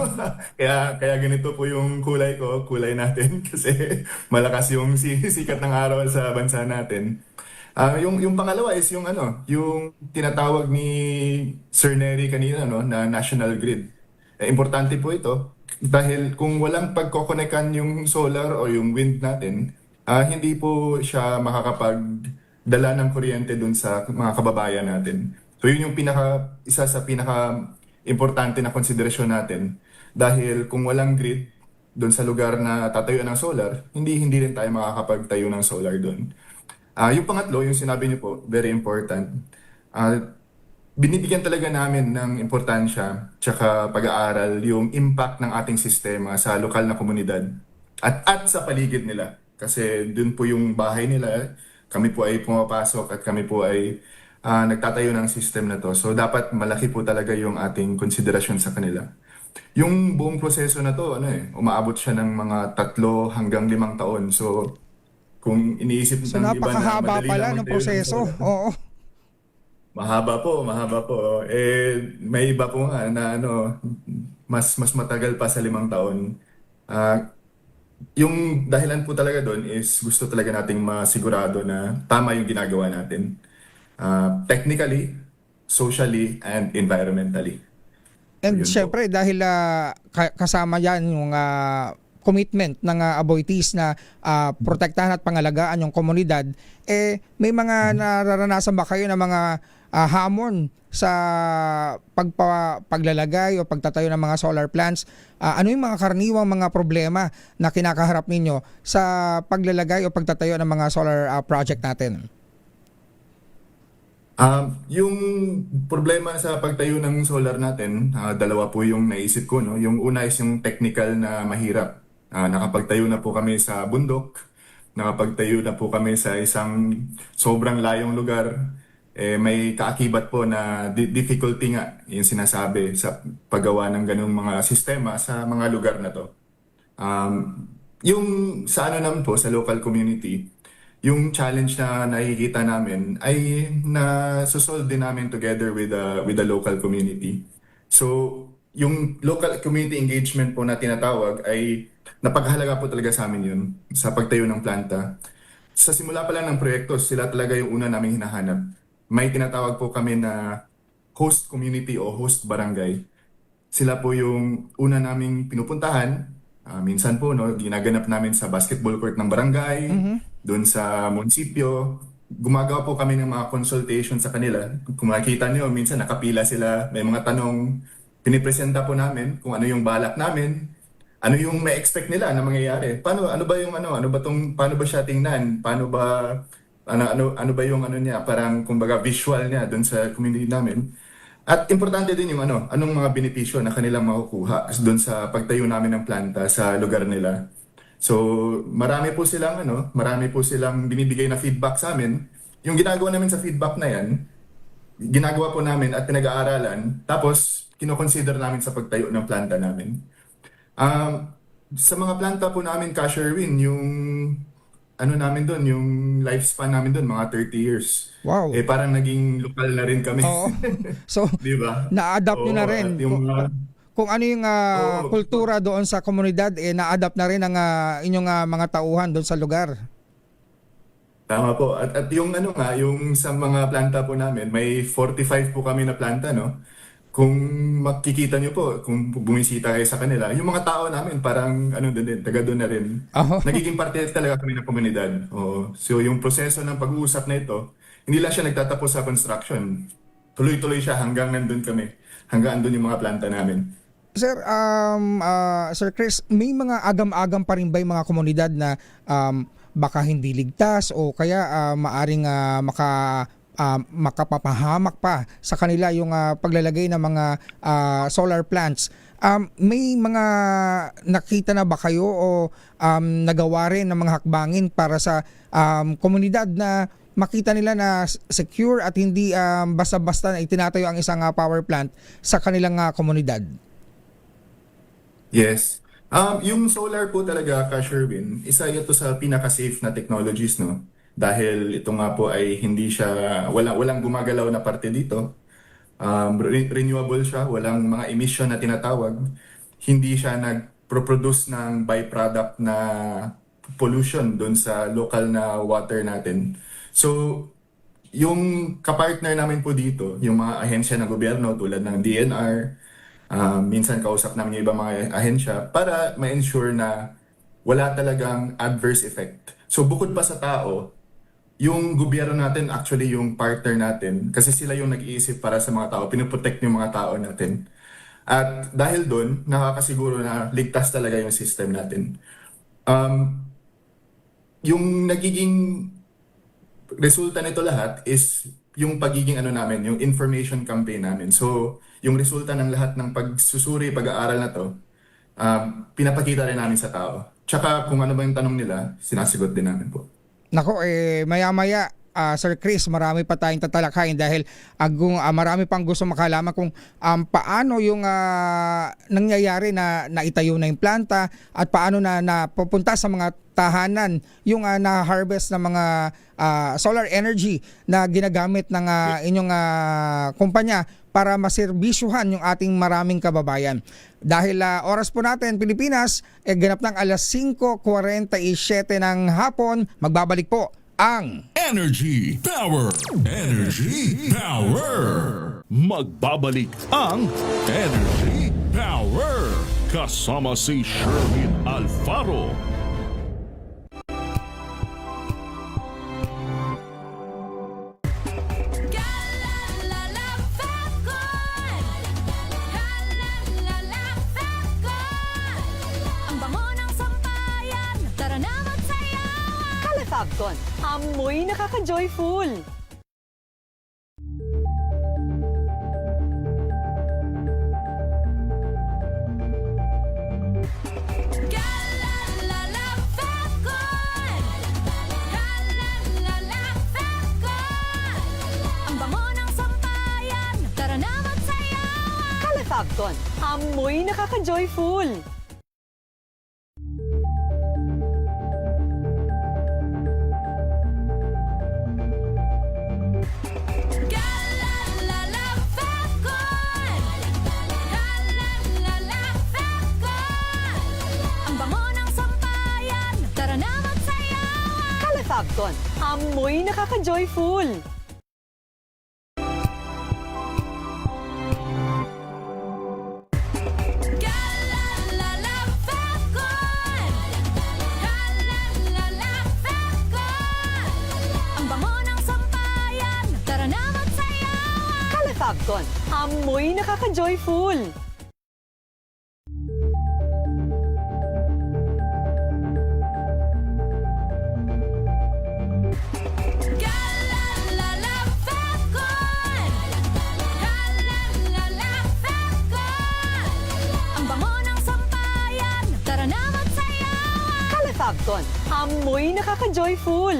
kaya ganito po yung kulay natin kasi malakas yung sikat ng araw sa bansa natin. Yung pangalawa is yung tinatawag ni Sir Neri kanina na national grid. Importante po ito dahil kung walang pagkokonekan yung solar o yung wind natin, hindi po siya makakapagdala ng kuryente dun sa mga kababayan natin. So yun yung isa sa pinaka importante na konsiderasyon natin dahil kung walang grid dun sa lugar na tatayuan ng solar, hindi rin tayo makakapagtayo ng solar dun. Yung pangatlo, yung sinabi niyo po, very important. Binibigyan talaga namin ng importansya tsaka pag-aaral yung impact ng ating sistema sa lokal na komunidad at sa paligid nila. Kasi dun po yung bahay nila, kami po ay pumapasok at kami po ay nagtatayo ng system na to. So dapat malaki po talaga yung ating konsiderasyon sa kanila. Yung buong proseso na to, umaabot siya ng mga 3 hanggang 5 taon. So kung iniisip ng iba na
napakahaba
madali
pala
lang
ng
magtayo
proseso.
ng solar.
Oo.
Mahaba po. May iba po nga na mas matagal pa sa 5 taon. Yung dahilan po talaga doon is gusto talaga nating masigurado na tama yung ginagawa natin. Technically, socially, and environmentally.
And
Yun po.
syempre dahil kasama yan yung commitment ng Aboitiz na protektahan at pangalagaan yung komunidad, may mga nararanasan ba kayo na mga hamon sa paglalagay o pagtatayo ng mga solar plants? Ano yung mga karaniwang mga problema na kinakaharap ninyo sa paglalagay o pagtatayo ng mga solar project natin?
Yung problema sa pagtayo ng solar natin, dalawa po yung naisip ko, no? Yung una is yung technical na mahirap. Nakapagtayo na po kami sa bundok, nakapagtayo na po kami sa isang sobrang layong lugar. May kaakibat po na difficulty nga yung sinasabi sa paggawa ng ganung mga sistema sa mga lugar na to. Yung sa ano naman po, sa local community, yung challenge na nakikita namin ay na-solve din namin together with the local community. So, yung local community engagement po na tinatawag ay napaghalaga po talaga sa amin yun sa pagtayo ng planta. Sa simula pa lang ng proyekto, sila talaga yung una naming hinahanap. May tinatawag po kami na host community o host barangay. Sila po yung una naming pinupuntahan. Minsan po, no, ginaganap namin sa basketball court ng barangay, doon sa munisipyo. Gumagawa po kami ng mga consultation sa kanila. Kung makikita niyo, minsan nakapila sila, may mga tanong, pinipresenta po namin kung ano yung balak namin, ano yung may expect nila na mangyayari. Paano ba siya tingnan? Paano ba ano ba yung ano niya, parang kumbaga visual niya doon sa community namin. At importante din yung anong mga benepisyo na kanilang makukuha doon sa pagtayo namin ng planta sa lugar nila. So, marami po silang binibigay na feedback sa amin. Yung ginagawa namin sa feedback na yan, ginagawa po namin at pinag-aaralan, tapos kino-consider namin sa pagtayo ng planta namin. Sa mga planta po namin, Ka Sherwin, yung namin doon, yung lifespan namin doon, mga 30 years.
Wow.
Parang naging lokal na rin kami.
Oo. So,
diba?
na-adapt nyo na rin. Kung ano yung kultura doon sa komunidad, na-adapt na rin ang inyong mga tauhan doon sa lugar.
Tama po. At yung yung sa mga planta po namin, may 45 po kami na planta, no? Kung makikita nyo po, kung bumisita kayo sa kanila, yung mga tao namin parang taga doon na rin. Nagiging parte talaga kami ng komunidad. So yung proseso ng pag-uusap na ito, hindi lang siya nagtatapos sa construction. Tuloy-tuloy siya hanggang nandun kami. Hanggang andun yung mga planta namin.
Sir, Sir Chris, may mga agam-agam pa rin ba yung mga komunidad na baka hindi ligtas o kaya maaring makapapahamak pa sa kanila yung paglalagay ng mga solar plants? May mga nakita na ba kayo o nagawa rin ng mga hakbangin para sa komunidad na makita nila na secure at hindi basta-basta na itinatayo ang isang power plant sa kanilang komunidad?
Yes. Yung solar po talaga, Ka Sherwin, isa ito sa pinaka-safe na technologies, no? Dahil ito nga po ay hindi siya, walang gumagalaw na parte dito. Renewable siya, walang mga emission na tinatawag. Hindi siya nag-produce ng byproduct na pollution doon sa local na water natin. So, yung kapartner namin po dito, yung mga ahensya ng gobyerno tulad ng DNR, minsan kausap namin yung ibang mga ahensya para ma-ensure na wala talagang adverse effect. So, bukod pa sa tao, yung gobyerno natin actually yung partner natin kasi sila yung nag-iisip para sa mga tao, pinoprotect yung mga tao natin. At dahil doon, nakakasiguro na ligtas talaga yung system natin. Yung nagiging resulta nito lahat is yung pagiging namin, yung information campaign namin. So, yung resulta ng lahat ng pagsusuri, pag-aaral na to, pinapakita rin namin sa tao. Tsaka kung ano ba yung tanong nila, sinasagot din namin po.
Nako, maya-maya, Sir Chris, marami pa tayong tatalakayin dahil marami pang gusto makalaman kung paano yung nangyayari na naitayo na yung planta at paano na napupunta sa mga tahanan yung na-harvest ng mga solar energy na ginagamit ng inyong kumpanya para maserbisyuhan yung ating maraming kababayan. Dahil oras po natin, Pilipinas, ganap ng alas 5:47 ng hapon, magbabalik po ang
Energy Power! Energy Power! Magbabalik ang Energy Power! kasama si Sherwin Alfaro.
Ang bango ng sampayan, tara na magsayawan.
Calefabcon, amoy nakaka-joyful.
Ang bango ng sampayan, tara na magsayawan.
Calefabcon, amoy nakaka-joyful.
Ang bango ng sampayan, tara na magsayawan.
Calefabcon, amoy nakaka-joyful.
Ang bango ng sampayan, tara na magsayawan.
Calefabcon, amoy nakaka-joyful.
Ang bango ng sampayan, tara na magsayawan.
Calefabcon, amoy nakaka-joyful.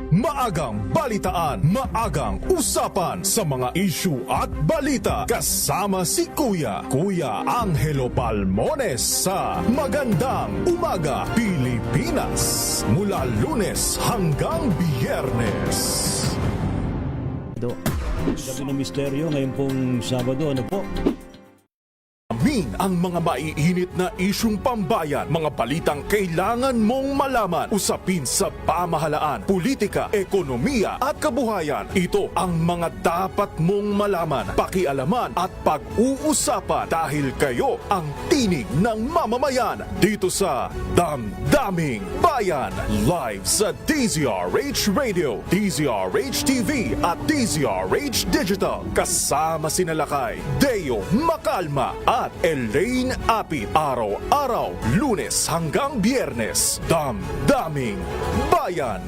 Maagang balitaan, maagang usapan sa mga issue at balita. Kasama si Kuya Angelo Palmones sa Magandang Umaga Pilipinas. Mula Lunes hanggang Biyernes.
Sabi ng misteryo ngayon pong Sabado, ano po?
Amin ang mga maiinit na isyung pambayan, mga balitang kailangan mong malaman, usapin sa pamahalaan, politika, ekonomiya at kabuhayan. Ito ang mga dapat mong malaman, pakialaman at pag-uusapan dahil kayo ang tinig ng mamamayan dito sa Damdaming Bayan. Live sa DZRH Radio, DZRH TV at DZRH Digital. Kasama sinalakay Deo Macalma at Elaine Apit. Araw-araw, Lunes hanggang Biyernes. Damdaming Bayan.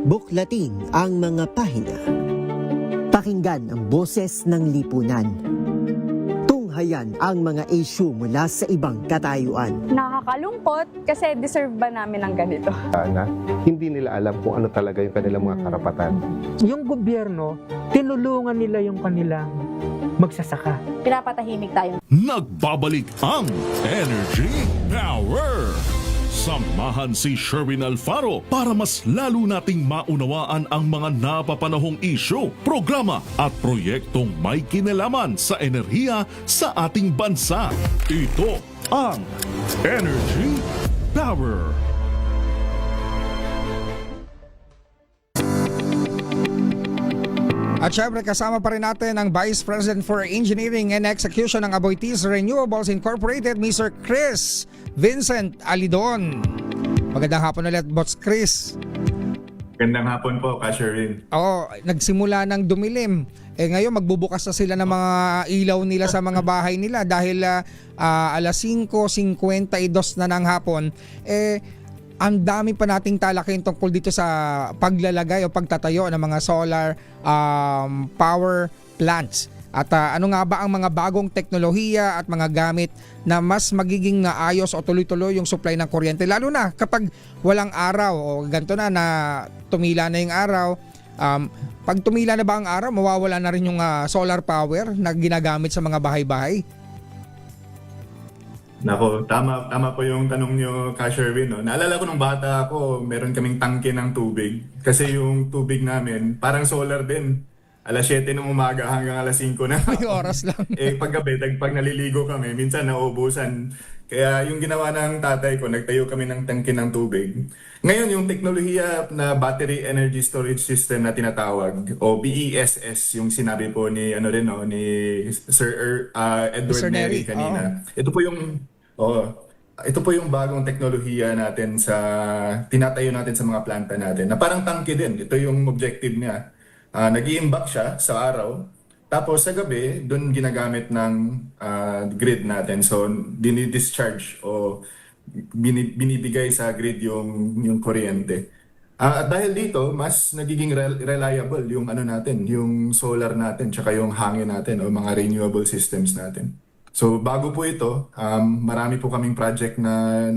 Buklatin ang mga pahina. Pakinggan ang boses ng lipunan. Tunghayan ang mga issue mula sa ibang katayuan.
Nakakalungkot kasi deserve ba namin ng ganito?
Na hindi nila alam kung ano talaga yung kanilang mga karapatan.
Yung gobyerno, tinulungan nila yung kanilang magsasaka.
Pinapatahimik tayo.
Nagbabalik ang Energy Power. Samahan si Sherwin Alfaro para mas lalo nating maunawaan ang mga napapanahong isyu, programa at proyektong may kinalaman sa enerhiya sa ating bansa. Ito ang Energy Power.
At syempre kasama pa rin natin ang Vice President for Engineering and Execution ng Aboitiz Renewables Incorporated, Mr. Chris Vincent Alidon. Magandang hapon ulit, Boss Chris.
Magandang hapon po, Ka Sherwin.
Oo, nagsimula ng dumilim. Ngayon magbubukas na sila ng mga ilaw nila sa mga bahay nila dahil alas 5:52 na ng hapon. Ang dami pa nating talakin tungkol dito sa paglalagay o pagtatayo ng mga solar power plants. At ano nga ba ang mga bagong teknolohiya at mga gamit na mas magiging ayos o tuloy-tuloy yung supply ng kuryente, lalo na kapag walang araw o ganito na tumila na yung araw. Pag tumila na ba ang araw, mawawala na rin yung solar power na ginagamit sa mga bahay-bahay?
Nako, tama po yung tanong niyo, Ka Sherwin. No? Naalala ko nung bata ako, meron kaming tangke ng tubig. Kasi yung tubig namin, parang solar din. Alas 7 ng umaga hanggang alas 5 na.
May oras lang.
Paggabi, pag naliligo kami, minsan nauubusan. Kaya yung ginawa ng tatay ko, nagtayo kami ng tangke ng tubig. Ngayon, yung teknolohiya na battery energy storage system na tinatawag, o BESS, yung sinabi po ni, ni Sir Edward
Sir
Neri
Neri,
kanina. Ito po yung bagong teknolohiya natin tinatayo natin sa mga planta natin, na parang tangke din. Ito yung objective niya. Nag-i-imbak siya sa araw, tapos sa gabi, doon ginagamit ng grid natin. So, dini-discharge o binibigay sa grid yung kuryente. At dahil dito, mas nagiging reliable yung yung solar natin, tsaka yung hangin natin o mga renewable systems natin. So, bago po ito, marami po kaming project na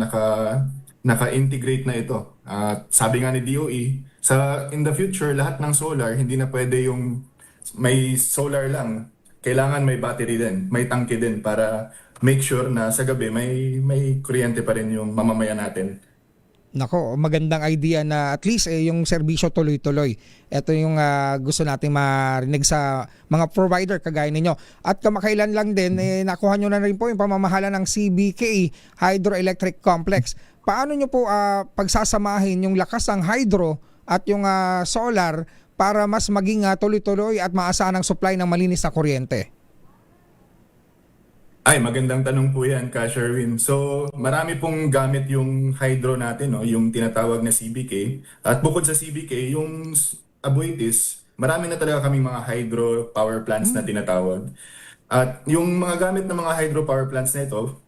naka-integrate na ito. Sabi nga ni DOE, in the future, lahat ng solar, hindi na pwede yung may solar lang. Kailangan may battery din, may tangke din para make sure na sa gabi may kuryente pa rin yung mamamayan natin.
Nako, magandang idea na at least yung serbisyo tuloy-tuloy. Ito yung gusto nating marinig sa mga provider kagaya ninyo. At kamakailan lang din, nakuha nyo na rin po yung pamamahala ng CBK Hydroelectric Complex. Paano nyo po pagsasamahin yung lakas ng hydro at yung solar para mas maging tuloy-tuloy at maasahan ang supply ng malinis na kuryente?
Ay, magandang tanong po yan, Ka Sherwin. So, marami pong gamit yung hydro natin, yung tinatawag na CBK. At bukod sa CBK, yung Aboitiz, marami na talaga kaming mga hydro power plants na tinatawag. At yung mga gamit ng mga hydro power plants na ito,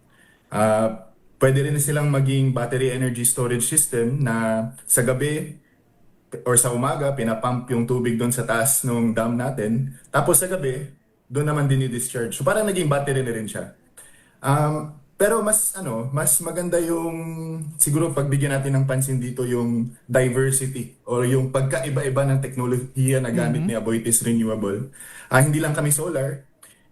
pwede rin silang maging battery energy storage system na sa gabi or sa umaga, pinapump yung tubig doon sa taas ng dam natin. Tapos sa gabi, doon naman dini-discharge. So parang naging battery na rin siya. Pero mas maganda yung siguro pagbigyan natin ng pansin dito yung diversity or yung pagkaiba-iba ng teknolohiya na gamit ni Aboitiz Renewable. Hindi lang kami solar,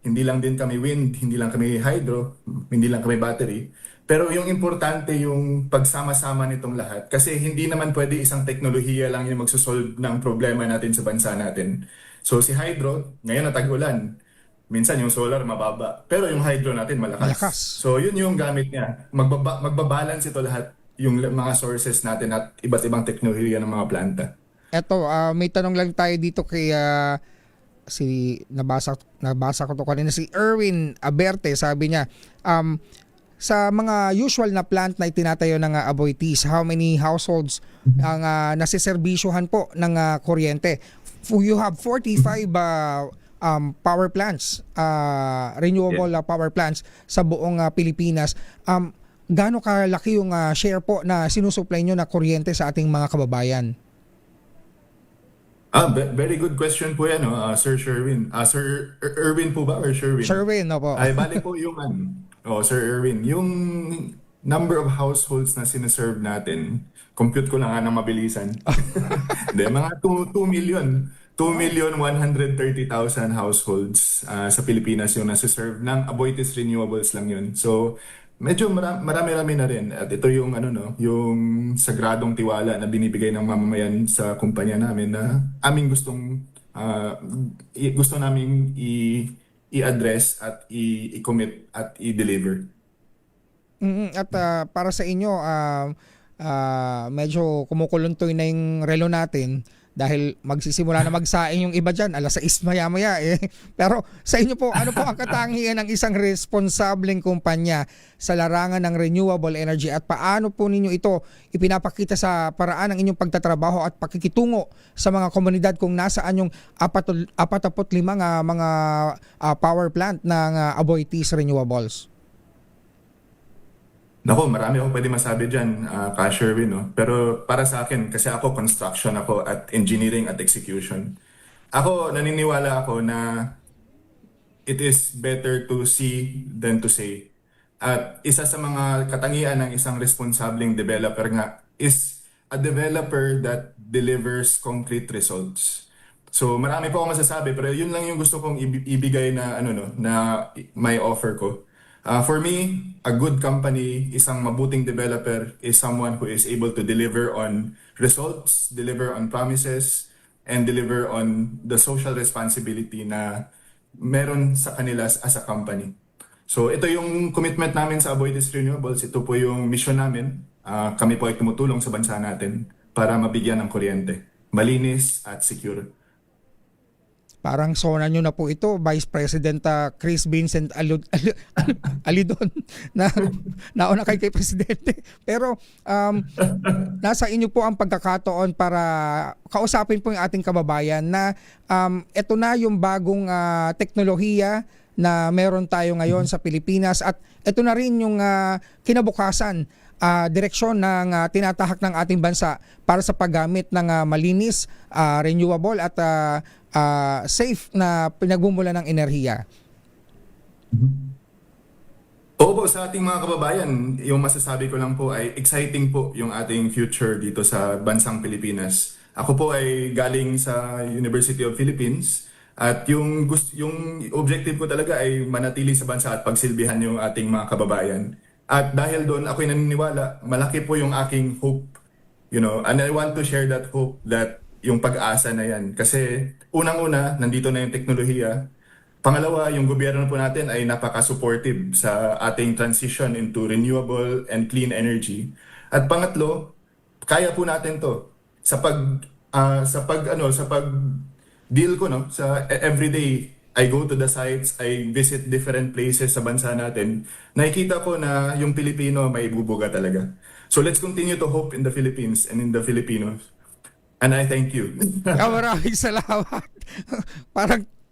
hindi lang din kami wind, hindi lang kami hydro, hindi lang kami battery. Pero yung importante yung pagsama-sama nitong lahat kasi hindi naman pwede isang teknolohiya lang yung magsosolve ng problema natin sa bansa natin. So si hydro, ngayon na tag-ulan. Minsan yung solar mababa, pero yung hydro natin malakas. So yun yung gamit niya. Magbabalance ito lahat yung mga sources natin at iba't ibang teknolohiya ng mga planta.
Eto, may tanong lang tayo dito kay nabasa ko to kanina, si Erwin Aberte. Sabi niya, sa mga usual na plant na itinatayo ng Aboitiz, how many households ang nasiservisyohan po ng kuryente? You have 45 power plants, renewable power plants sa buong Pilipinas. Gaano kalaki yung share po na sinusupply nyo na kuryente sa ating mga kababayan?
Very good question po yan, Sir Sherwin. Sir Erwin po ba or Sherwin?
Sherwin, opo.
Ay, bali po yung Sir Erwin, yung number of households na sinaserve natin, compute ko lang ng mabilisan. De, mga 2 million. 2,130,000 households sa Pilipinas yung nasiserve ng Aboitiz Renewables lang yun. So, medyo marami-rami na rin. At ito yung yung sagradong tiwala na binibigay ng mamamayan sa kumpanya namin na gusto namin i-address at i-commit at i-deliver.
At para sa inyo, medyo kumukuluntoy na yung relo natin dahil magsisimula na magsaing yung iba dyan, alas 6 maya-maya eh. Pero sa inyo po, ano po ang katangian ng isang responsableng kumpanya sa larangan ng renewable energy at paano po ninyo ito ipinapakita sa paraan ng inyong pagtatrabaho at pakikitungo sa mga komunidad kung nasaan yung 45 mga power plant ng Aboitiz Renewables?
Nako, marami akong pwede masabi dyan, Ka Sherwin, no? Pero para sa akin, kasi ako construction ako at engineering at execution. Ako, naniniwala ako na it is better to see than to say. At isa sa mga katangian ng isang responsableng developer nga is a developer that delivers concrete results. So marami po akong masasabi, pero yun lang yung gusto kong ibigay na na may offer ko. For me, a good company, isang mabuting developer is someone who is able to deliver on results, deliver on promises, and deliver on the social responsibility na meron sa kanila as a company. So ito yung commitment namin sa Aboitiz Renewables. Ito po yung mission namin. Kami po ay tumutulong sa bansa natin para mabigyan ng kuryente. Malinis at secure.
Parang sona nyo na po ito, Vice President Chris Vincent Alidon, na nauna kay Presidente. Pero nasa inyo po ang pagkakataon para kausapin po yung ating kababayan na ito na yung bagong teknolohiya na meron tayo ngayon sa Pilipinas at ito na rin yung kinabukasan, direksyon ng tinatahak ng ating bansa para sa paggamit ng malinis, renewable at safe na pinagmumula ng enerhiya.
Opo, sa ating mga kababayan, yung masasabi ko lang po ay exciting po yung ating future dito sa bansang Pilipinas. Ako po ay galing sa University of Philippines at yung objective ko talaga ay manatili sa bansa at pagsilbihan yung ating mga kababayan. At dahil doon ako'y naniniwala, malaki po yung aking hope, and I want to share that hope, that yung pag-asa na yan. Kasi unang-una, nandito na yung teknolohiya. Pangalawa, yung gobyerno po natin ay napaka-supportive sa ating transition into renewable and clean energy. At pangatlo, kaya po natin to sa pag deal ko sa everyday. I go to the sites, I visit different places sa bansa natin. Nakikita ko na yung Pilipino may bubuga talaga. So let's continue to hope in the Philippines and in the Filipinos. And I thank you.
Maraming salamat.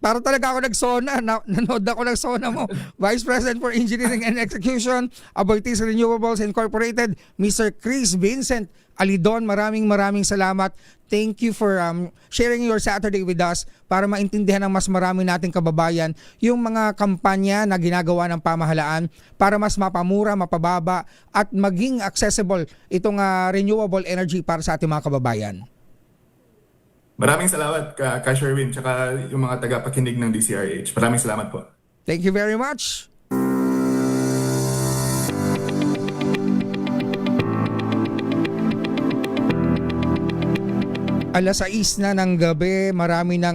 Parang talaga ako nagsona. Nanood ako ng sona mo. Vice President for Engineering and Execution, Aboitiz Renewables Incorporated, Mr. Chris Vincent Alidon. Maraming salamat. Thank you for sharing your Saturday with us para maintindihan ng mas marami nating kababayan yung mga kampanya na ginagawa ng pamahalaan para mas mapamura, mapababa at maging accessible itong renewable energy para sa ating mga kababayan.
Maraming salamat ka Sherwin tsaka yung mga tagapakinig ng DCRH. Maraming salamat po.
Thank you very much. Alas 6 na ng gabi, marami nang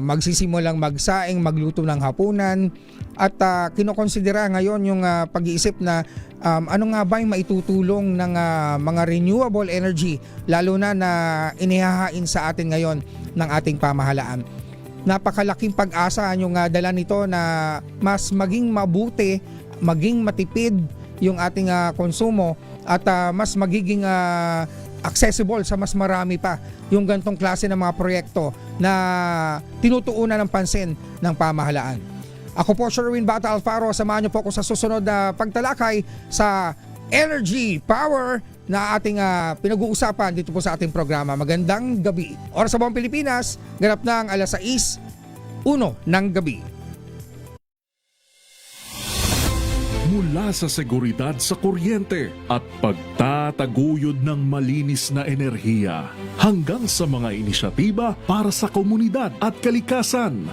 magsisimulang magsaing, magluto ng hapunan at kinokonsidera ngayon yung pag-iisip na ano nga ba yung maitutulong ng mga renewable energy lalo na inihahain sa atin ngayon ng ating pamahalaan. Napakalaking pag-asa yung dala nito na mas maging mabuti, maging matipid yung ating konsumo at mas magiging accessible sa mas marami pa yung gantong klase ng mga proyekto na tinutuunan ng pansin ng pamahalaan. Ako po, Sherwin Bata Alfaro, samahan niyo po ako sa susunod na pagtalakay sa energy power na ating pinag-uusapan dito po sa ating programa. Magandang gabi. Oras sa buong Pilipinas, ganap ng alas 6:01 ng gabi.
Mula sa seguridad sa kuryente at pagtataguyod ng malinis na enerhiya hanggang sa mga inisyatiba para sa komunidad at kalikasan.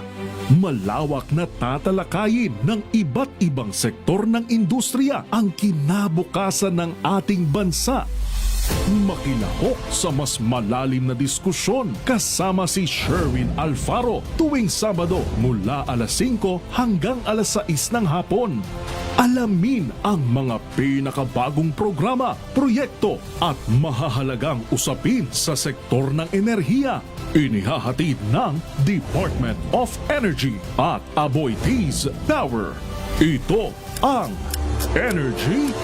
Malawak na tatalakayin ng iba't ibang sektor ng industriya ang kinabukasan ng ating bansa. Makilahok sa mas malalim na diskusyon kasama si Sherwin Alfaro tuwing Sabado mula alas 5 hanggang alas 6 ng hapon. Alamin ang mga pinakabagong programa, proyekto at mahahalagang usapin sa sektor ng enerhiya. Inihahatid ng Department of Energy at Aboitiz Power. Ito ang Energy